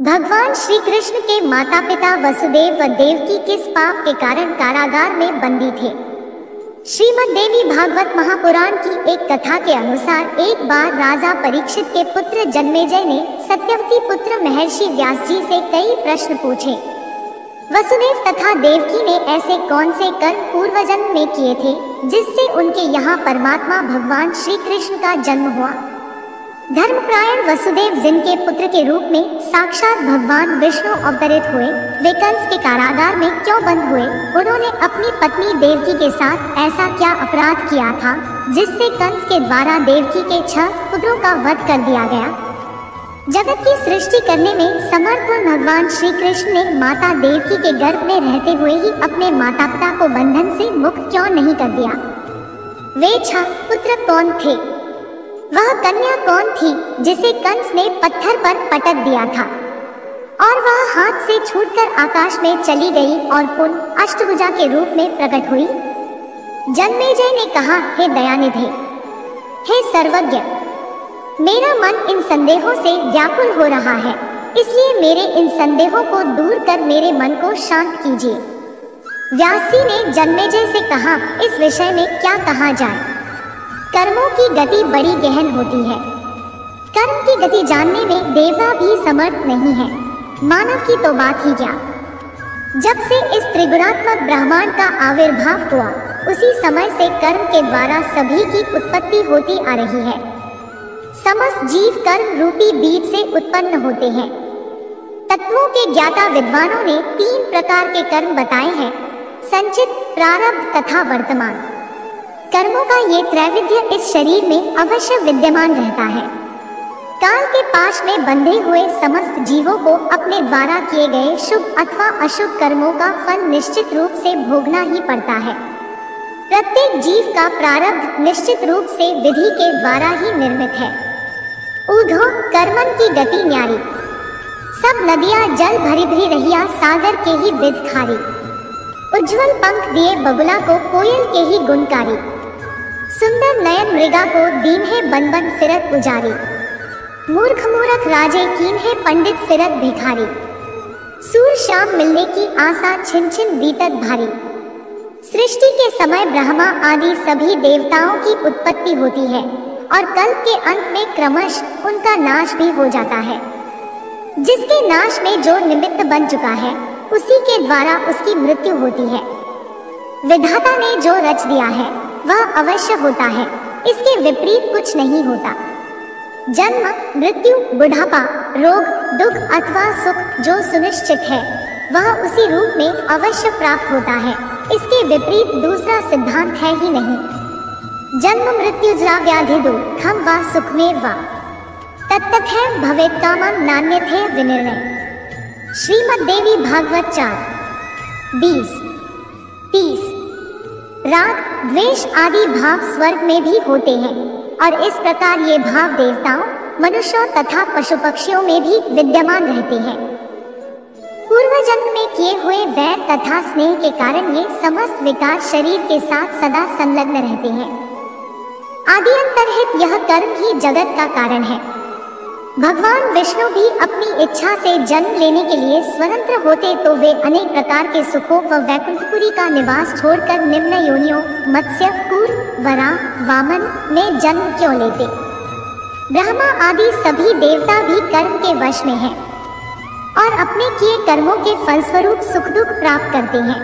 भगवान श्री कृष्ण के माता पिता वसुदेव व देवकी किस पाप के कारण कारागार में बंदी थे। श्रीमद् देवी भागवत महापुराण की एक कथा के अनुसार एक बार राजा परीक्षित के पुत्र जन्मेजय ने सत्यवती पुत्र महर्षि व्यास जी से कई प्रश्न पूछे। वसुदेव तथा देवकी ने ऐसे कौन से कर्म पूर्व जन्म में किए थे जिससे उनके यहाँ परमात्मा भगवान श्री कृष्ण का जन्म हुआ। धर्मपरायण वसुदेव जिनके पुत्र के रूप में साक्षात भगवान विष्णु अवतरित हुए, वे कंस के कारागार में क्यों बंद हुए? उन्होंने अपनी पत्नी देवकी के साथ ऐसा क्या अपराध किया था जिससे कंस के द्वारा देवकी के 6 पुत्रों का वध कर दिया गया? जगत की सृष्टि करने में समर्थ भगवान श्री कृष्ण ने माता देवकी के गर्भ में रहते हुए ही अपने माता पिता को बंधन से मुक्त क्यों नहीं कर दिया? वे 6 पुत्र कौन थे? वह कन्या कौन थी जिसे कंस ने पत्थर पर पटक दिया था और वह हाथ से छूटकर आकाश में चली गई और पुनः अष्टभुजा के रूप में प्रकट हुई? जन्मेजय ने कहा, हे दयानिधे, हे सर्वज्ञ, मेरा मन इन संदेहों से व्याकुल हो रहा है, इसलिए मेरे इन संदेहों को दूर कर मेरे मन को शांत कीजिए। व्यास जी ने जन्मेजय से कहा, इस विषय में क्या कहा जाए? कर्मों की गति बड़ी गहन होती है। कर्म की गति जानने में देवता भी समर्थ नहीं है, मानव की तो बात ही क्या। जब से इस त्रिगुणात्मक ब्रह्मांड का आविर्भाव हुआ, उसी समय से कर्म के द्वारा सभी की उत्पत्ति होती आ रही है। समस्त जीव कर्म रूपी बीज से उत्पन्न होते हैं। तत्वों के ज्ञाता विद्वानों ने 3 प्रकार के कर्म बताए हैं: संचित, प्रारब्ध तथा वर्तमान। कर्मों का ये त्रैविध्य इस शरीर में अवश्य विद्यमान रहता है। काल के पाश में बंधे हुए समस्त जीवों को अपने द्वारा किए गए शुभ अथवा अशुभ कर्मों का फल निश्चित रूप से भोगना ही पड़ता है। प्रत्येक जीव का प्रारब्ध निश्चित रूप से विधि के द्वारा ही निर्मित है। ऊर्ध्व कर्मन की गति न्यारी, सब नदियां जल भरी भरी रहिया सागर के ही बिध खारी। उज्ज्वल पंख दिए बगुला को कोयल के ही गुणकारी। सुंदर नयन मृगा को दीन्हे बन बन फिरत उजारी। मूर्ख मूरख राजे कीन्हे पंडित फिरत भिखारी। सूर शाम मिलने की आशा छिन छिन बीतत भारी। सृष्टि के समय ब्रह्मा आदि सभी देवताओं की उत्पत्ति होती है और कल्प के अंत में क्रमश उनका नाश भी हो जाता है। जिसके नाश में जो निमित्त बन चुका है, उसी के द्वारा उसकी मृत्यु होती है। विधाता ने जो रच दिया है वह अवश्य होता है, इसके विपरीत कुछ नहीं होता। जन्म, मृत्यु, बुढ़ापा, रोग, दुख अथवा सुख जो सुनिश्चित है वह उसी रूप में अवश्य प्राप्त होता है, इसके विपरीत दूसरा सिद्धांत है ही नहीं। जन्म मृत्यु जरा व्याधि दुःखम वा सुखमेव वा तत्तथैव भवेत् कामं नान्यथैव विनिर्णय। श्रीमद् देवी भागवत 4:20-30। राग, द्वेष आदि भाव स्वर्ग में भी होते हैं और इस प्रकार ये भाव देवताओं, मनुष्यों तथा पशु पक्षियों में भी विद्यमान रहते हैं। पूर्व जन्म में किए हुए वैर तथा स्नेह के कारण ये समस्त विकार शरीर के साथ सदा संलग्न रहते हैं। आदि अंतरहित यह कर्म ही जगत का कारण है। भगवान विष्णु भी अपनी इच्छा से जन्म लेने के लिए स्वतंत्र होते तो वे अनेक प्रकार के सुखों व वैकुंठपुरी का निवास छोड़कर निम्न योनियों मत्स्य, कूर्म, वराह, वामन में जन्म क्यों लेते? ब्रह्मा आदि सभी देवता भी कर्म के वश में हैं और अपने किए कर्मों के फलस्वरूप सुख दुख प्राप्त करते हैं।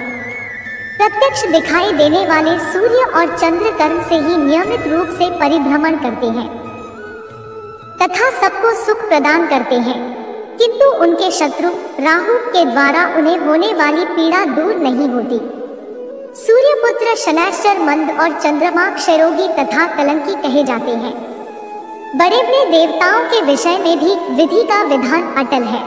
प्रत्यक्ष दिखाई देने वाले सूर्य और चंद्र कर्म से ही नियमित रूप से परिभ्रमण करते हैं तथा सबको सुख प्रदान करते हैं, किंतु उनके शत्रु राहु के द्वारा उन्हें होने वाली पीड़ा दूर नहीं होती। सूर्यपुत्र शनैश्चर मंद और चंद्रमा क्षयरोगी तथा कलंकी कहे जाते हैं। बड़े बड़े देवताओं के विषय में भी विधि का विधान अटल है।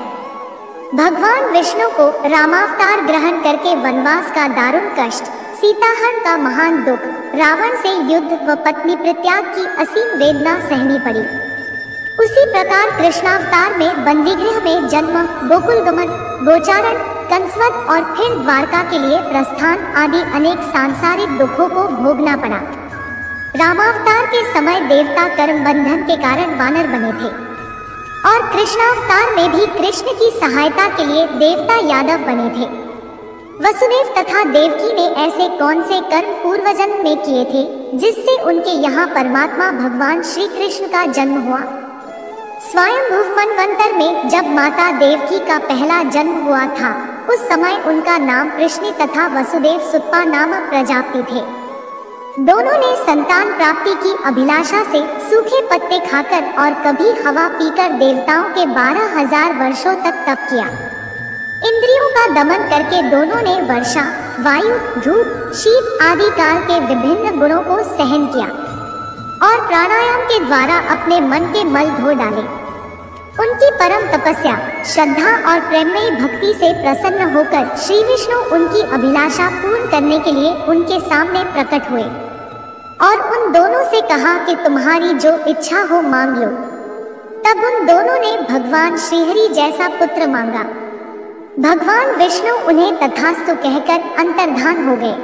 भगवान विष्णु को रामावतार ग्रहण करके वनवास का दारुण कष्ट, सीताहरण का महान दुख, रावण से युद्ध व पत्नी परित्याग की असीम वेदना सहनी पड़ी। उसी प्रकार कृष्णावतार में बंदीगृह में जन्म, गोकुल गमन, गोचारण, कंसवध और फिर द्वारका के लिए प्रस्थान आदि अनेक सांसारिक दुखों को भोगना पड़ा। रामावतार के समय देवता कर्म बंधन के कारण वानर बने थे। और कृष्णावतार में भी कृष्ण की सहायता के लिए देवता यादव बने थे। वसुदेव तथा देवकी ने ऐसे कौन से कर्म पूर्वजन्म में किए थे जिससे उनके यहाँ परमात्मा भगवान श्री कृष्ण का जन्म हुआ। स्वयंभुव मनवंतर में जब माता देवकी का पहला जन्म हुआ था, उस समय उनका नाम कृष्ण तथा वसुदेव सुत्पा नामक प्रजापति थे। दोनों ने संतान प्राप्ति की अभिलाषा से सूखे पत्ते खाकर और कभी हवा पीकर देवताओं के 12,000 वर्षों तक तप किया। इंद्रियों का दमन करके दोनों ने वर्षा, वायु, धूप, शीत आदि काल के विभिन्न गुणों को सहन किया और प्राणायाम के द्वारा अपने मन के मल धो डाले। उनकी परम तपस्या, श्रद्धा और प्रेममयी भक्ति से प्रसन्न होकर श्री विष्णु उनकी अभिलाषा पूर्ण करने के लिए उनके सामने प्रकट हुए और उन दोनों से कहा कि तुम्हारी जो इच्छा हो मांग लो। तब उन दोनों ने भगवान श्रीहरि जैसा पुत्र मांगा। भगवान विष्णु उन्हें तथास्तु कहकर अंतर्धान हो गए।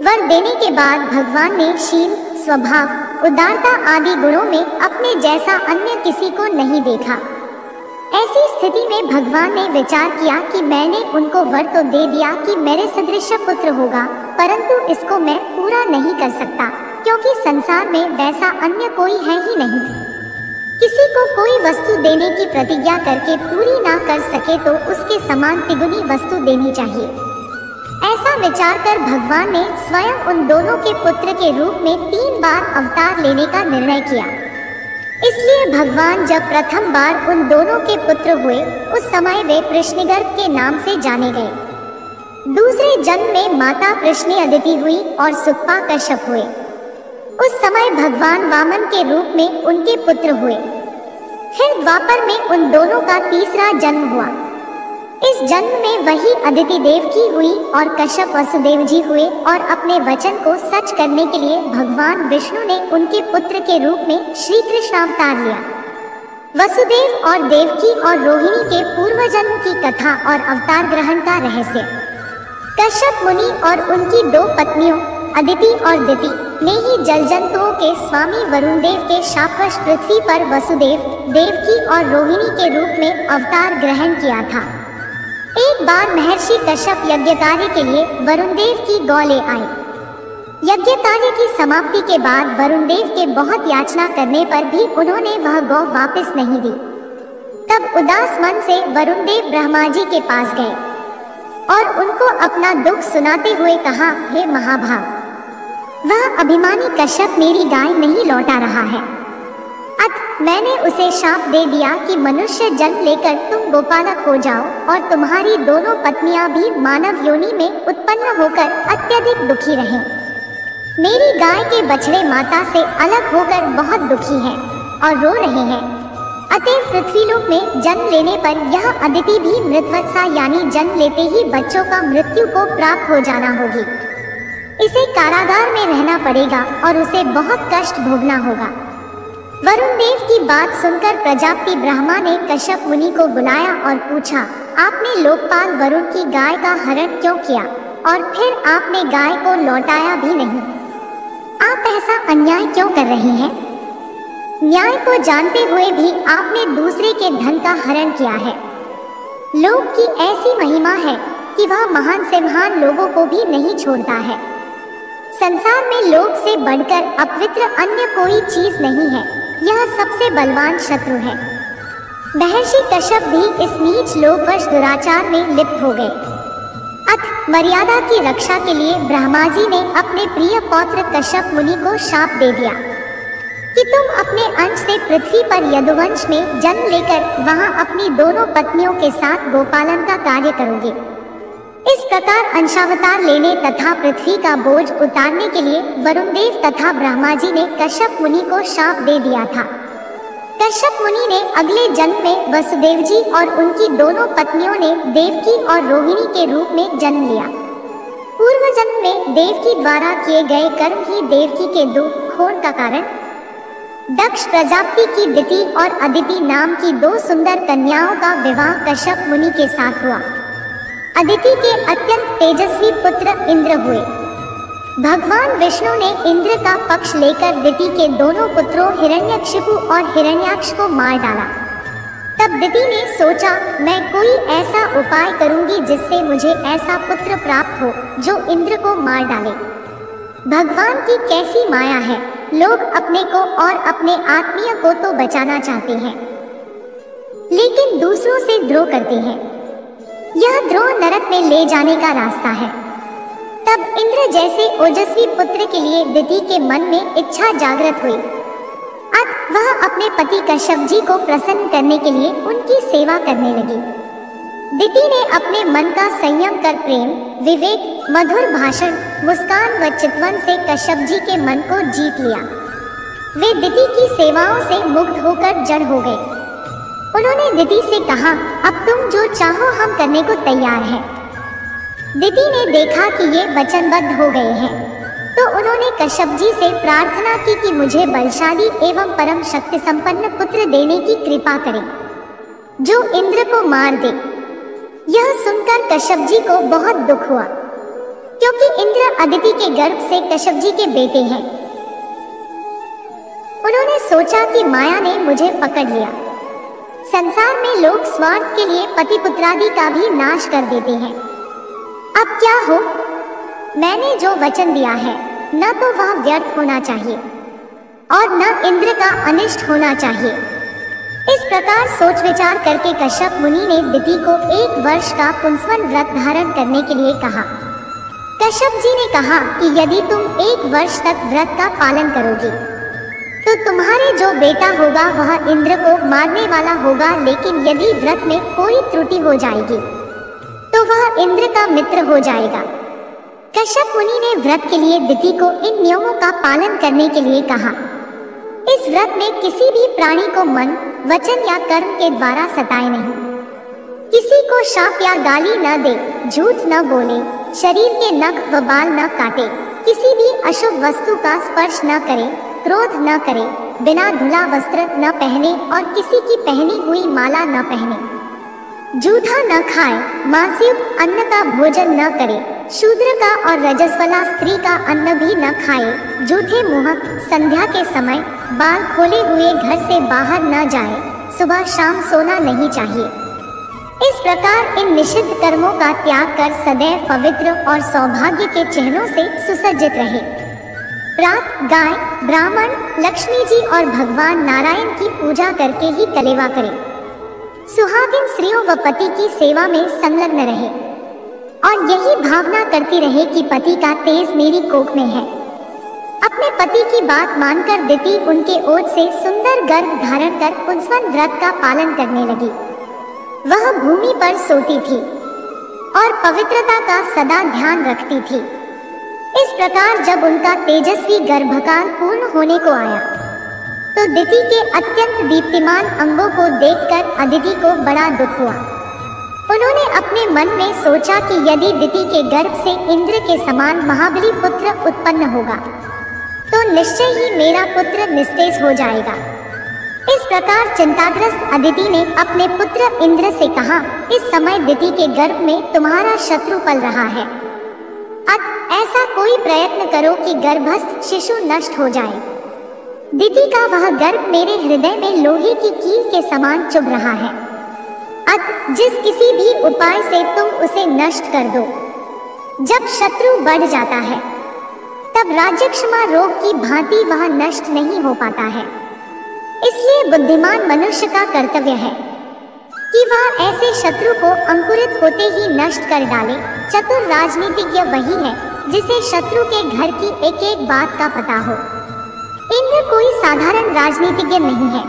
वर देने के बाद भगवान ने शील, स्वभाव, उदारता आदि गुणों में अपने जैसा अन्य किसी को नहीं देखा। ऐसी स्थिति में भगवान ने विचार किया कि मैंने उनको वर तो दे दिया कि मेरे सदृश पुत्र होगा, परंतु इसको मैं पूरा नहीं कर सकता, क्योंकि संसार में वैसा अन्य कोई है ही नहीं। किसी को कोई वस्तु देने की प्रतिज्ञा करके पूरी ना कर सके तो उसके समान तिगुनी वस्तु देनी चाहिए। ऐसा विचार कर भगवान ने स्वयं उन दोनों के पुत्र के रूप में 3 बार अवतार लेने का निर्णय किया। इसलिए भगवान जब प्रथम बार उन दोनों के पुत्र हुए, उस समय वे प्रश्निगर्भ के नाम से जाने गए। दूसरे जन्म में माता प्रश्नि अदिति हुई और सुत्पा कश्यप हुए। उस समय भगवान वामन के रूप में उनके पुत्र हुए। फिर द्वापर में उन दोनों का तीसरा जन्म हुआ। इस जन्म में वही अदिति देवकी हुई और कश्यप वसुदेव जी हुए और अपने वचन को सच करने के लिए भगवान विष्णु ने उनके पुत्र के रूप में श्री कृष्ण अवतार लिया। वसुदेव और देवकी और रोहिणी के पूर्व जन्म की कथा और अवतार ग्रहण का रहस्य। कश्यप मुनि और उनकी 2 पत्नियों अदिति और दिति ने ही जल जंतुओं के स्वामी वरुण देव के शापवश पृथ्वी पर वसुदेव, देवकी और रोहिणी के रूप में अवतार ग्रहण किया था। एक बार महर्षि कश्यप यज्ञ कार्य के लिए वरुण देव की गौ ले आए। यज्ञ कार्य की समाप्ति के बाद वरुण देव के बहुत याचना करने पर भी उन्होंने वह गौ वापस नहीं दी। तब उदास मन से वरुण देव ब्रह्मा जी के पास गए और उनको अपना दुख सुनाते हुए कहा, हे महाभाग, वह अभिमानी कश्यप मेरी गाय नहीं लौटा रहा है। अतः मैंने उसे शाप दे दिया कि मनुष्य जन्म लेकर तुम गोपालक हो जाओ और तुम्हारी दोनों पत्नियां भी मानव योनि में उत्पन्न होकर अत्यधिक दुखी रहें। मेरी गाय के बछड़े माता से अलग होकर बहुत दुखी हैं और रो रहे हैं। अतएव पृथ्वीलोक में जन्म लेने पर यह अदिति भी मृतवत्सा यानी जन्म लेते ही बच्चों का मृत्यु को प्राप्त हो जाना होगी। इसे कारागार में रहना पड़ेगा और उसे बहुत कष्ट भोगना होगा। वरुण देव की बात सुनकर प्रजापति ब्रह्मा ने कश्यप मुनि को बुलाया और पूछा, आपने लोकपाल वरुण की गाय का हरण क्यों किया और फिर आपने गाय को लौटाया भी नहीं? आप ऐसा अन्याय क्यों कर रहे हैं? न्याय को जानते हुए भी आपने दूसरे के धन का हरण किया है। लोक की ऐसी महिमा है कि वह महान से महान लोगों को भी नहीं छोड़ता है। संसार में लोक से बढ़कर अपवित्र अन्य कोई चीज नहीं है। यह सबसे बलवान शत्रु है। महर्षि कश्यप भी इस नीच लोकवश दुराचार में लिप्त हो गए। अतः मर्यादा की रक्षा के लिए ब्रह्मा जी ने अपने प्रिय पौत्र कश्यप मुनि को शाप दे दिया कि तुम अपने अंश से पृथ्वी पर यदुवंश में जन्म लेकर वहां अपनी दोनों पत्नियों के साथ गोपालन का कार्य करोगे। इस प्रकार अंशावतार लेने तथा पृथ्वी का बोझ उतारने के लिए वरुण देव तथा ब्रह्मा जी ने कश्यप मुनि को शाप दे दिया था। कश्यप मुनि ने अगले जन्म में वसुदेव जी और उनकी दोनों पत्नियों ने देवकी और रोहिणी के रूप में जन्म लिया। पूर्व जन्म में देवकी द्वारा किए गए कर्म ही देवकी के दुख खोड़ का कारण। दक्ष प्रजापति की दिति और अदिति नाम की 2 सुंदर कन्याओं का विवाह कश्यप मुनि के साथ हुआ। अदिति के अत्यंत तेजस्वी पुत्र इंद्र हुए। भगवान विष्णु ने इंद्र का पक्ष लेकर दिति के दोनों पुत्रों हिरण्यकशिपु और हिरण्याक्ष को मार डाला। तब दिति ने सोचा, मैं कोई ऐसा उपाय करूंगी जिससे मुझे ऐसा पुत्र प्राप्त हो जो इंद्र को मार डाले। भगवान की कैसी माया है, लोग अपने को और अपने आत्मीय को तो बचाना चाहते हैं, लेकिन दूसरों से द्रोह करते हैं। यह द्रोह नरक में ले जाने का रास्ता है। तब इंद्र जैसे ओजस्वी पुत्र के लिए दिति के मन में इच्छा जागृत हुई। अतः वह अपने पति कश्यप जी को प्रसन्न करने के लिए उनकी सेवा करने लगी। दिति ने अपने मन का संयम कर प्रेम, विवेक, मधुर भाषण, मुस्कान व चितवन से कश्यप जी के मन को जीत लिया। वे दिति की सेवाओं से मुग्ध होकर जड़ हो गए। उन्होंने दिति से कहा, अब तुम जो चाहो हम करने को तैयार हैं। दिति ने देखा कि ये वचनबद्ध हो गए हैं, तो उन्होंने कश्यप जी से प्रार्थना की कि मुझे बलशाली एवं परम शक्ति संपन्न पुत्र देने की कृपा करें, जो इंद्र को मार दे। यह सुनकर कश्यप जी को बहुत दुख हुआ, क्योंकि इंद्र अदिति के गर्भ से कश्यप जी के बेटे हैं। उन्होंने सोचा कि माया ने मुझे पकड़ लिया। संसार में लोग स्वार्थ के लिए पति पुत्रादि का भी नाश कर देते हैं। अब क्या हो, मैंने जो वचन दिया है न तो वह व्यर्थ होना चाहिए और न इंद्र का अनिष्ट होना चाहिए। इस प्रकार सोच विचार करके कश्यप मुनि ने दिति को 1 वर्ष का पुंसवन व्रत धारण करने के लिए कहा। कश्यप जी ने कहा कि यदि तुम 1 वर्ष तक व्रत का पालन करोगे तो तुम्हारे जो बेटा होगा वह इंद्र को मारने वाला होगा, लेकिन यदि व्रत में कोई त्रुटि हो जाएगी तो वह इंद्र का मित्र हो जाएगा। कश्यप मुनि ने व्रत के लिए दिति को इन नियमों का पालन करने के लिए कहा। इस व्रत में किसी भी प्राणी को मन, वचन या कर्म के द्वारा सताए नहीं, किसी को शाप या गाली न दे, झूठ न बोले, शरीर के नख व बाल न काटे, किसी भी अशुभ वस्तु का स्पर्श न करे, क्रोध न करे, बिना धुला वस्त्र न पहने और किसी की पहनी हुई माला न पहने, जूठा न खाए, मांसयुक्त अन्न का भोजन न करे, शूद्र का और रजस्वला स्त्री का अन्न भी न खाए, जूठे मुंह, संध्या के समय बाल खोले हुए घर से बाहर न जाए, सुबह शाम सोना नहीं चाहिए। इस प्रकार इन निषिद्ध कर्मों का त्याग कर सदैव पवित्र और सौभाग्य के चिन्हों से सुसज्जित रहे। प्रात गाय, ब्राह्मण, लक्ष्मी जी और भगवान नारायण की पूजा करके ही कलेवा करें। सुहागिन स्त्रियों व पति की सेवा में संलग्न रहे और यही भावना करती रहे कि पति का तेज मेरी कोख में है। अपने पति की बात मानकर दिति उनके ओट से सुंदर गर्भ धारण कर पुंसवन व्रत का पालन करने लगी। वह भूमि पर सोती थी और पवित्रता का सदा ध्यान रखती थी। इस प्रकार जब उनका तेजस्वी गर्भकाल पूर्ण होने को आया तो दिति के अत्यंत दीप्तिमान अंगों को देखकर अदिति को बड़ा दुख हुआ। उन्होंने अपने मन में सोचा कि यदि दिति के गर्भ से इंद्र के समान महाबली पुत्र उत्पन्न होगा तो निश्चय ही मेरा पुत्र निस्तेज हो जाएगा। इस प्रकार चिंताग्रस्त अदिति ने अपने पुत्र इंद्र से कहा, इस समय दिति के गर्भ में तुम्हारा शत्रु पल रहा है, अतः ऐसा कोई प्रयत्न करो कि गर्भस्थ शिशु नष्ट हो जाए। दिति का वह गर्भ मेरे हृदय में लोहे की कील के समान चुभ रहा है, अतः जिस किसी भी उपाय से तुम उसे नष्ट कर दो। जब शत्रु बढ़ जाता है तब राज्यक्षमा रोग की भांति वह नष्ट नहीं हो पाता है। इसलिए बुद्धिमान मनुष्य का कर्तव्य है कि वह ऐसे शत्रु को अंकुरित होते ही नष्ट कर डाले। चतुर राजनीतिज्ञ वही है जिसे शत्रु के घर की एक एक बात का पता हो। इंद्र कोई साधारण राजनीतिज्ञ नहीं है।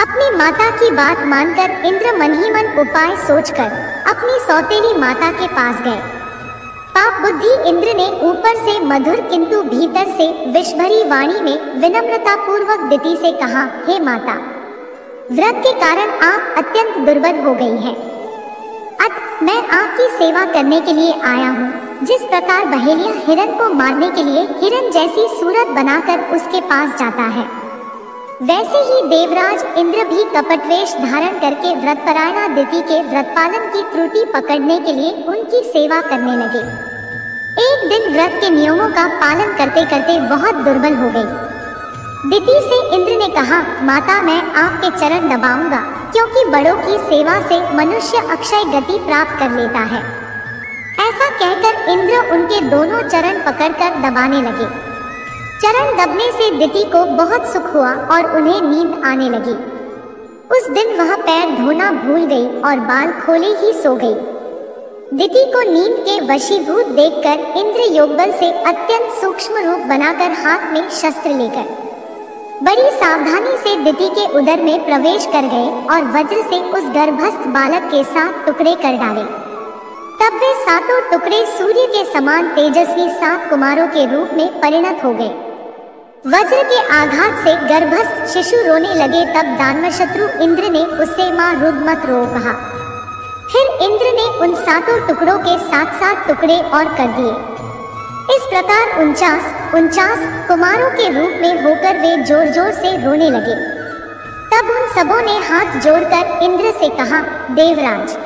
अपनी माता की बात मानकर इंद्र मन ही मन उपाय सोचकर अपनी सौतेली माता के पास गए। पाप बुद्धि इंद्र ने ऊपर से मधुर किंतु भीतर से विषभरी वाणी में विनम्रता पूर्वक दिति से कहा, हे माता, व्रत के कारण आप अत्यंत दुर्बल हो गई हैं। अतः मैं आपकी सेवा करने के लिए आया हूँ। जिस प्रकार बहेलिया हिरण को मारने के लिए हिरण जैसी सूरत बनाकर उसके पास जाता है, वैसे ही देवराज इंद्र भी कपटवेश धारण करके व्रतपरायणा दिति के व्रत पालन की त्रुटि पकड़ने के लिए उनकी सेवा करने लगे। एक दिन व्रत के नियमों का पालन करते करते बहुत दुर्बल हो गई। दिति से इंद्र ने कहा, माता, मैं आपके चरण दबाऊंगा क्योंकि बड़ों की सेवा से मनुष्य अक्षय गति प्राप्त कर लेता है। ऐसा कहकर इंद्र उनके दोनों चरण पकड़कर दबाने लगे। चरण दबने से दिति को बहुत सुख हुआ और उन्हें नींद आने लगी। उस दिन वह पैर धोना भूल गई और बाल खोले ही सो गई। दिति को नींद के वशीभूत देखकर इंद्र योगबल से अत्यंत सूक्ष्म रूप बनाकर हाथ में शस्त्र लेकर बड़ी सावधानी से दिति के उदर में प्रवेश कर गए और वज्र से उस गर्भस्थ बालक के 7 टुकड़े कर डाले। तब वे 7 टुकड़े सूर्य के समान तेजस्वी 7 कुमारों के रूप में परिणत हो गए। वज्र के आघात से गर्भस्थ शिशु रोने लगे। तब दानवशत्रु इंद्र ने उससे मां रुद्र मत रो कहा। फिर इंद्र ने उन 7 टुकड़ों के 7 टुकड़े और कर दिए। इस प्रकार 49 कुमारों के रूप में होकर वे जोर जोर से रोने लगे। तब उन सबों ने हाथ जोड़कर इंद्र से कहा, देवराज,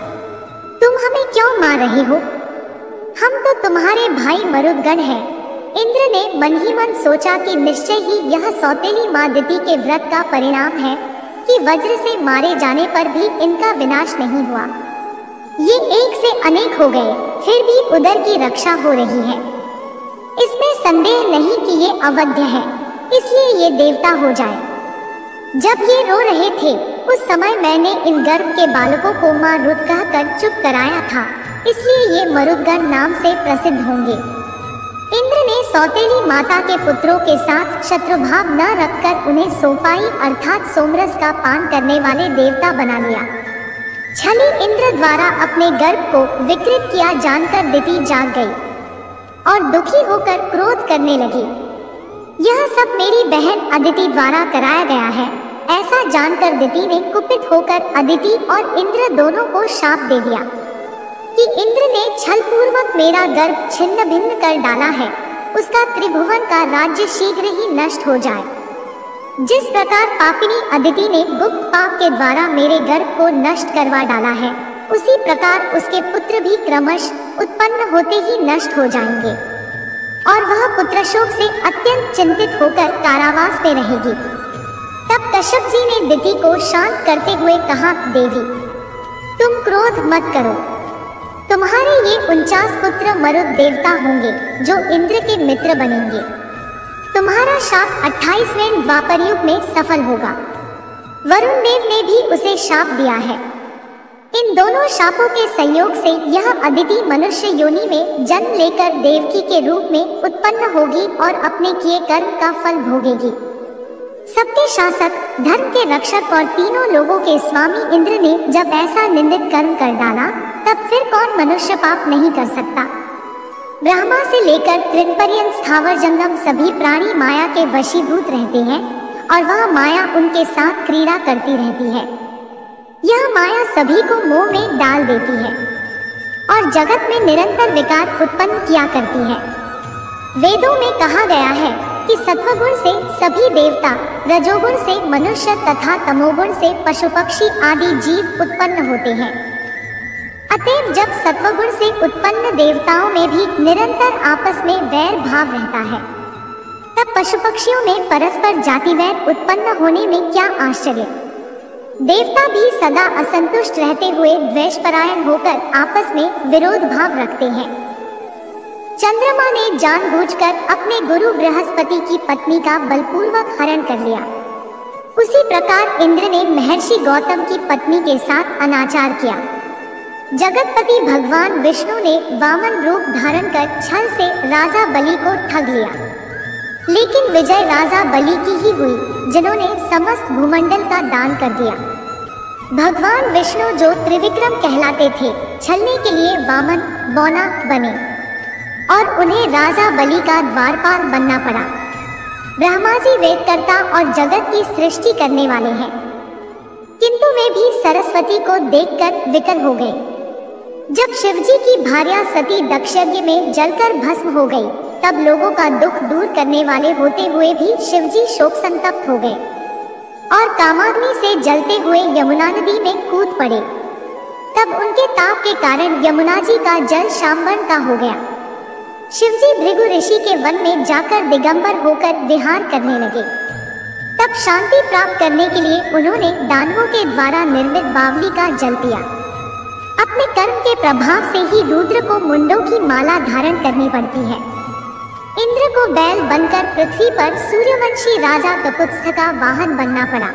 तुम हमें क्यों मार रहे हो? हम तो तुम्हारे भाई मरुदगण हैं। इंद्र ने मन ही मन सोचा कि निश्चय ही यह सौतेली मां दिति के व्रत का परिणाम है कि वज्र से मारे जाने पर भी इनका विनाश नहीं हुआ। ये एक से अनेक हो गए, फिर भी उदर की रक्षा हो रही है। इसमें संदेह नहीं कि ये अवध्य है, इसलिए ये देवता हो जाए। जब ये रो रहे थे उस समय मैंने इन गर्भ के बालकों को मां रुद्र कहकर चुप कराया था, इसलिए ये मरुदगण नाम से प्रसिद्ध होंगे। इंद्र ने सौतेली माता के पुत्रों के साथ शत्रुभाव न रखकर उन्हें सोपाई अर्थात सोमरस का पान करने वाले देवता बना लिया। छली इंद्र द्वारा अपने गर्भ को विकृत किया जानकर दिति जाग गई और दुखी होकर क्रोध करने लगी। यह सब मेरी बहन अदिति द्वारा कराया गया है। ऐसा जानकर दिति ने कुपित होकर अदिति और इंद्र दोनों को शाप दे दिया कि इंद्र ने छल पूर्वक मेरा गर्भ छिन्न भिन्न कर डाला है, उसका त्रिभुवन का राज्य शीघ्र ही नष्ट हो जाए। जिस प्रकार पापिनी अदिति ने गुप्त पाप के द्वारा मेरे गर्भ को नष्ट करवा डाला है, उसी प्रकार उसके पुत्र भी क्रमश उत्पन्न होते ही नष्ट हो जाएंगे और वह पुत्र शोक से अत्यंत चिंतित होकर कारावास में रहेगी। तब कश्यप जी ने दिति को शांत करते हुए कहा, देवी, तुम क्रोध मत करो। तुम्हारे ये 49 पुत्र मरुद देवता होंगे जो इंद्र के मित्र बनेंगे। तुम्हारा शाप 28वें द्वापर युग में सफल होगा। वरुण देव ने भी उसे शाप दिया है। इन दोनों शापों के संयोग से यह अदिति मनुष्य योनि में जन्म लेकर देवकी के रूप में उत्पन्न होगी और अपने किए कर्म का फल भोगेगी। सबके शासक, धर्म के रक्षक और तीनों लोगों के स्वामी इंद्र ने जब ऐसा निंदित कर्म कर डाला, तब फिर कौन मनुष्य पाप नहीं कर सकता। ब्रह्मा से लेकर तृणपर्यंत स्थावर जंगम सभी प्राणी माया के वशीभूत रहते हैं और वह माया उनके साथ क्रीड़ा करती रहती है। यह माया सभी को मोह में डाल देती है और जगत में निरंतर विकार उत्पन्न किया करती है। वेदों में कहा गया है कि सत्वगुण से सभी देवता, रजोगुण से मनुष्य तथा तमोगुण से पशु पक्षी आदि जीव उत्पन्न होते हैं। अतएव जब सत्वगुण से उत्पन्न देवताओं में भी निरंतर आपस में वैर भाव रहता है, तब पशु पक्षियों में परस्पर जाति वैर उत्पन्न होने में क्या आश्चर्य। देवता भी सदा असंतुष्ट रहते हुए द्वेषपरायण होकर आपस में विरोध भाव रखते हैं। चंद्रमा ने जानबूझकर अपने गुरु बृहस्पति की पत्नी का बलपूर्वक हरण कर लिया। उसी प्रकार इंद्र ने महर्षि गौतम की पत्नी के साथ अनाचार किया। जगतपति भगवान विष्णु ने वामन रूप धारण कर छल से राजा बलि को ठग लिया, लेकिन विजय राजा बलि की ही हुई, जिन्होंने समस्त भूमंडल का दान कर दिया। भगवान विष्णु जो त्रिविक्रम कहलाते थे, छलने के लिए वामन बौना बने और उन्हें राजा बलि का द्वारपाल बनना पड़ा। ब्रह्मा जी वेदकर्ता और जगत की सृष्टि करने वाले हैं, किंतु वे भी सरस्वती को देखकर विकल हो गए। जब शिवजी की भार्या सती दक्षयज्ञ में जलकर भस्म हो गई, तब लोगों का दुख दूर करने वाले होते हुए भी शिवजी शोक संतप्त हो गए और कामाग्नि से जलते हुए यमुना नदी में कूद पड़े। तब उनके ताप के कारण यमुना जी का जल श्यामवर्ण का हो गया। शिवजी भृगु ऋषि के वन में जाकर दिगंबर होकर विहार करने लगे। तब तब शांति प्राप्त करने के लिए उन्होंने दानवों के द्वारा निर्मित बावली का जल पिया। अपने कर्म के प्रभाव से ही रुद्र को मुंडों की माला धारण करनी पड़ती है। इंद्र को बैल बनकर पृथ्वी पर सूर्यवंशी राजा कपुत्स्थ का वाहन बनना पड़ा।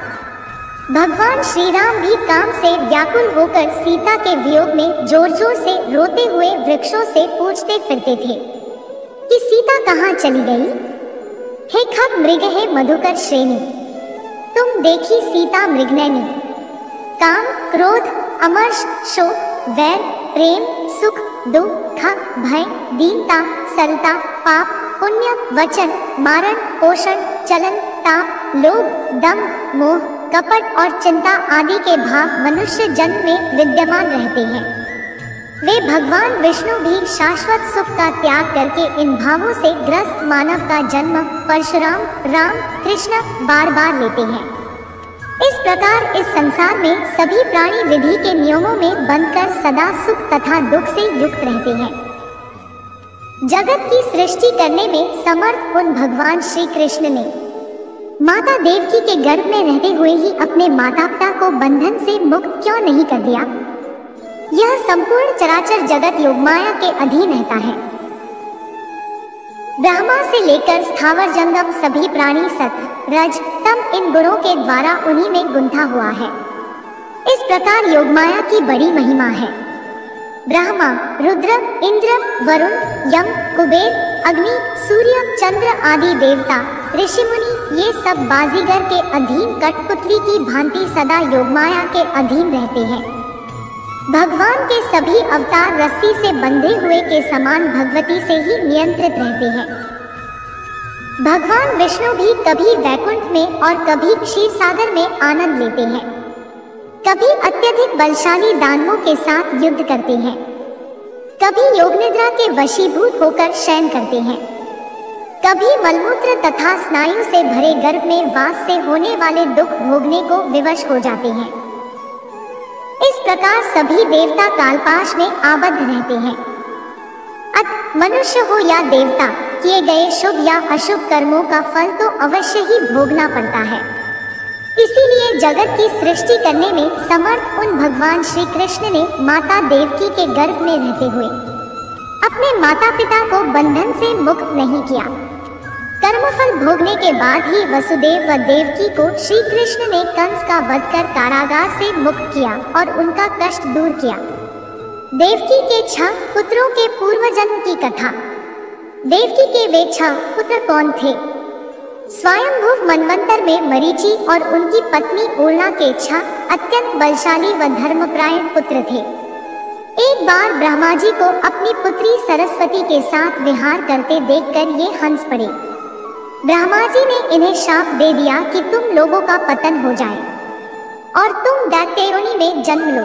भगवान श्री राम भी काम से व्याकुल होकर सीता के वियोग में जोर जोर से रोते हुए वृक्षों से पूछते फिरते थे कि सीता कहाँ चली गई। हे खग मृग, हे मधुकर श्रेणी, तुम देखी सीता मृगनयनी। काम, क्रोध, अमर्ष, शोक, वैर, प्रेम, सुख, दुख, भय, दीनता, सरलता, पाप, पुण्य, वचन, मारण, पोषण, चलन, ताप, लोभ, दम, मोह, कपट और चिंता आदि के भाव मनुष्य जन्म में विद्यमान रहते हैं। वे भगवान विष्णु भी शाश्वत सुख का त्याग करके इन भावों से ग्रस्त मानव का जन्म परशुराम, राम, कृष्ण बार बार लेते हैं। इस प्रकार इस संसार में सभी प्राणी विधि के नियमों में बंधकर सदा सुख तथा दुख से युक्त रहते हैं। जगत की सृष्टि करने में समर्थ उन भगवान श्री कृष्ण ने माता देवकी के गर्भ में रहते हुए ही अपने माता पिता को बंधन से मुक्त क्यों नहीं कर दिया। यह संपूर्ण चराचर जगत योगमाया के अधीन रहता है। ब्रह्मा से लेकर स्थावर जंगम सभी प्राणी सत्व, रज, तम इन गुणों के द्वारा उन्हीं में गुंथा हुआ है। इस प्रकार योगमाया की बड़ी महिमा है। ब्रह्मा, रुद्र, इंद्र, वरुण, यम, कुबेर, अग्नि, सूर्य, चंद्र आदि देवता, ऋषि मुनि ये सब बाजीगर के अधीन कठपुतली की भांति सदा योगमाया के अधीन रहते हैं। भगवान के सभी अवतार रस्सी से बंधे हुए के समान भगवती से ही नियंत्रित रहते हैं। भगवान विष्णु भी कभी वैकुंठ में और कभी क्षीर सागर में आनंद लेते हैं। कभी अत्यधिक बलशाली दानवों के साथ युद्ध करते हैं, कभी योग निद्रा के वशीभूत होकर शयन करते हैं, कभी मलमूत्र तथा स्नायु से भरे गर्भ में वास से होने वाले दुख भोगने को विवश हो जाते हैं। इस प्रकार सभी देवता कालपाश में आबद्ध रहते हैं। अत मनुष्य हो या देवता, किए गए शुभ या अशुभ कर्मों का फल तो अवश्य ही भोगना पड़ता है। इसीलिए जगत की सृष्टि करने में समर्थ उन भगवान श्री कृष्ण ने माता देवकी के गर्भ में रहते हुए अपने माता पिता को बंधन से मुक्त नहीं किया। कर्मफल भोगने के बाद ही वसुदेव व देवकी को श्री कृष्ण ने कंस का वध कर कारागार से मुक्त किया और उनका कष्ट दूर किया। देवकी के 6 पुत्रों के पूर्व जन्म की कथा। देवकी के वे 6 पुत्र कौन थे? स्वयंभुव मनवंतर में मरीचि और उनकी पत्नी ऊर्णा के 6 अत्यंत बलशाली व धर्मपरायण पुत्र थे। एक बार ब्रह्मा जी को अपनी पुत्री सरस्वती के साथ विहार करते देखकर ये हंस पड़े। ब्रह्मा जी ने इन्हें शाप दे दिया कि तुम लोगों का पतन हो जाए और तुम दैत्योनि में जन्म लो।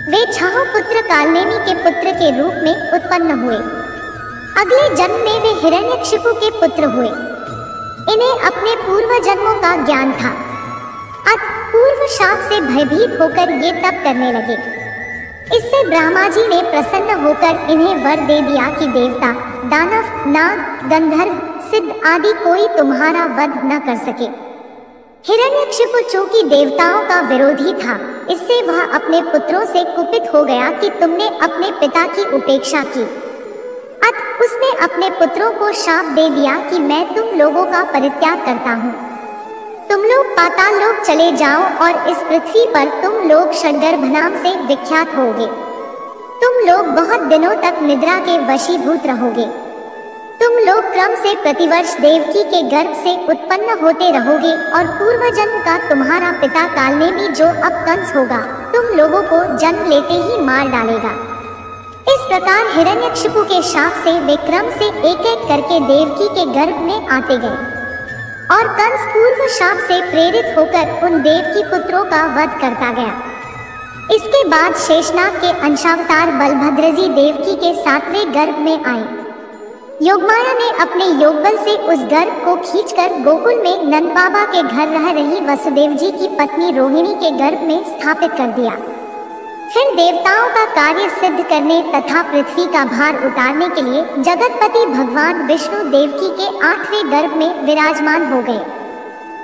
वे 6 पुत्र कालनेमी के पुत्र के रूप में उत्पन्न हुए। अगले जन्म में वे हिरण्यकशिपु के पुत्र हुए। इन्हें अपने पूर्व जन्मों का ज्ञान था। अत पूर्व शाप से भयभीत होकर ये तप करने लगे। इससे ब्रह्मा जी ने प्रसन्न होकर इन्हें वर दे दिया कि देवता, दानव, नाग, गंधर्व, सिद्ध आदि कोई तुम्हारा वध न कर सके। हिरण्यकशिपु चूंकि देवताओं का विरोधी था, इससे वह अपने पुत्रों से कुपित हो गया कि तुमने अपने पिता की उपेक्षा की। अत उसने अपने पुत्रों को शाप दे दिया कि मैं तुम लोगों का परित्याग करता हूँ। तुम लोग पाताल लोक चले जाओ और इस पृथ्वी पर तुम लोग षड्गर्भ नाम से विख्यात होगे। तुम लोग बहुत दिनों तक निद्रा के वशीभूत रहोगे। तुम लोग क्रम से प्रतिवर्ष देवकी के गर्भ से उत्पन्न होते रहोगे और पूर्व जन्म का तुम्हारा पिता कालनेमी जो अब कंस होगा, तुम लोगों को जन्म लेते ही मार डालेगा। इस प्रकार हिरण्यकशिपु के शाप से वे क्रम से एक एक करके देवकी के गर्भ में आते गए और कंस पूर्व शाप से प्रेरित होकर उन देवकी पुत्रों का वध करता गया। इसके बाद शेषनाग के अंशावतार बलभद्र जी देवकी के 7वें गर्भ में आए। योगमाया ने अपने योगबल से उस गर्भ को खींचकर गोकुल में नंद बाबा के घर रह रही वसुदेव जी की पत्नी रोहिणी के गर्भ में स्थापित कर दिया। फिर देवताओं का कार्य सिद्ध करने तथा पृथ्वी का भार उतारने के लिए जगतपति भगवान विष्णु देवकी के 8वें गर्भ में विराजमान हो गए।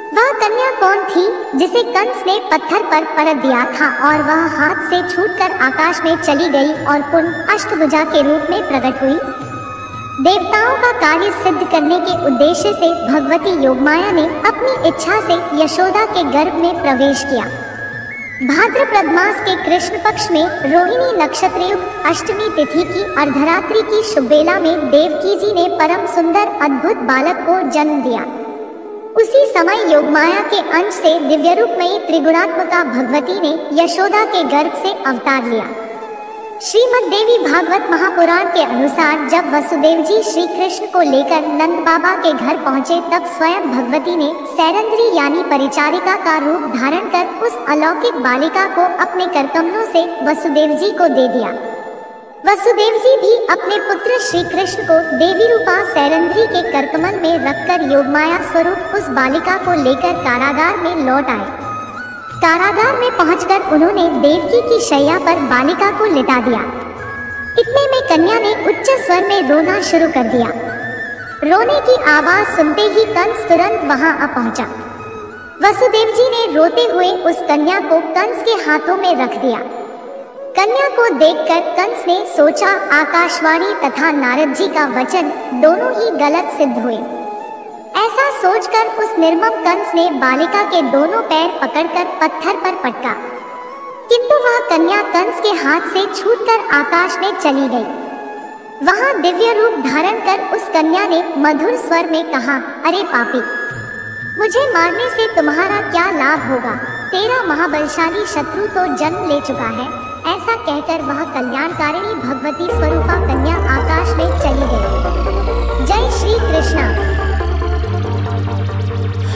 वह कन्या कौन थी जिसे कंस ने पत्थर पर परत दिया था और वह हाथ से छूटकर आकाश में चली गई और पुनः अष्टभुजा के रूप में प्रकट हुई? देवताओं का कार्य सिद्ध करने के उद्देश्य से भगवती योगमाया ने अपनी इच्छा से यशोदा के गर्भ में प्रवेश किया। भाद्रपद मास के कृष्ण पक्ष में रोहिणी नक्षत्र युक्त अष्टमी तिथि की अर्धरात्रि की शुभ बेला में देवकी जी ने परम सुंदर अद्भुत बालक को जन्म दिया। उसी समय योगमाया के अंश से दिव्य रूपमयी त्रिगुणात्मका भगवती ने यशोदा के गर्भ से अवतार लिया। श्रीमद् देवी भागवत महापुराण के अनुसार जब वसुदेव जी श्री कृष्ण को लेकर नंद बाबा के घर पहुंचे तब स्वयं भगवती ने सैरंध्री यानी परिचारिका का रूप धारण कर उस अलौकिक बालिका को अपने करकमलों से वसुदेव जी को दे दिया। वसुदेव जी भी अपने पुत्र श्री कृष्ण को देवी रूपा सैरंध्री के करकमल में रखकर योगमाया स्वरूप उस बालिका को लेकर कारागार में लौट आए। कारागार में पहुंचकर उन्होंने देवकी की शैया पर बालिका को लिटा दिया। इतने में कन्या ने उच्च स्वर में रोना शुरू कर दिया। रोने की आवाज सुनते ही कंस तुरंत वहां आ पहुंचा। वसुदेव जी ने रोते हुए उस कन्या को कंस के हाथों में रख दिया। कन्या को देखकर कंस ने सोचा आकाशवाणी तथा नारद जी का वचन दोनों ही गलत सिद्ध हुए। ऐसा सोचकर उस निर्मम कंस ने बालिका के दोनों पैर पकड़कर पत्थर पर पटका, किंतु वह कन्या कंस के हाथ से छूटकर आकाश में चली गई। वहां दिव्य रूप धारण कर उस कन्या ने मधुर स्वर में कहा, अरे पापी, मुझे मारने से तुम्हारा क्या लाभ होगा? तेरा महाबलशाली शत्रु तो जन्म ले चुका है। ऐसा कहकर वह कल्याणकारिणी भगवती स्वरूपा कन्या आकाश में चली गई। जय श्री कृष्ण।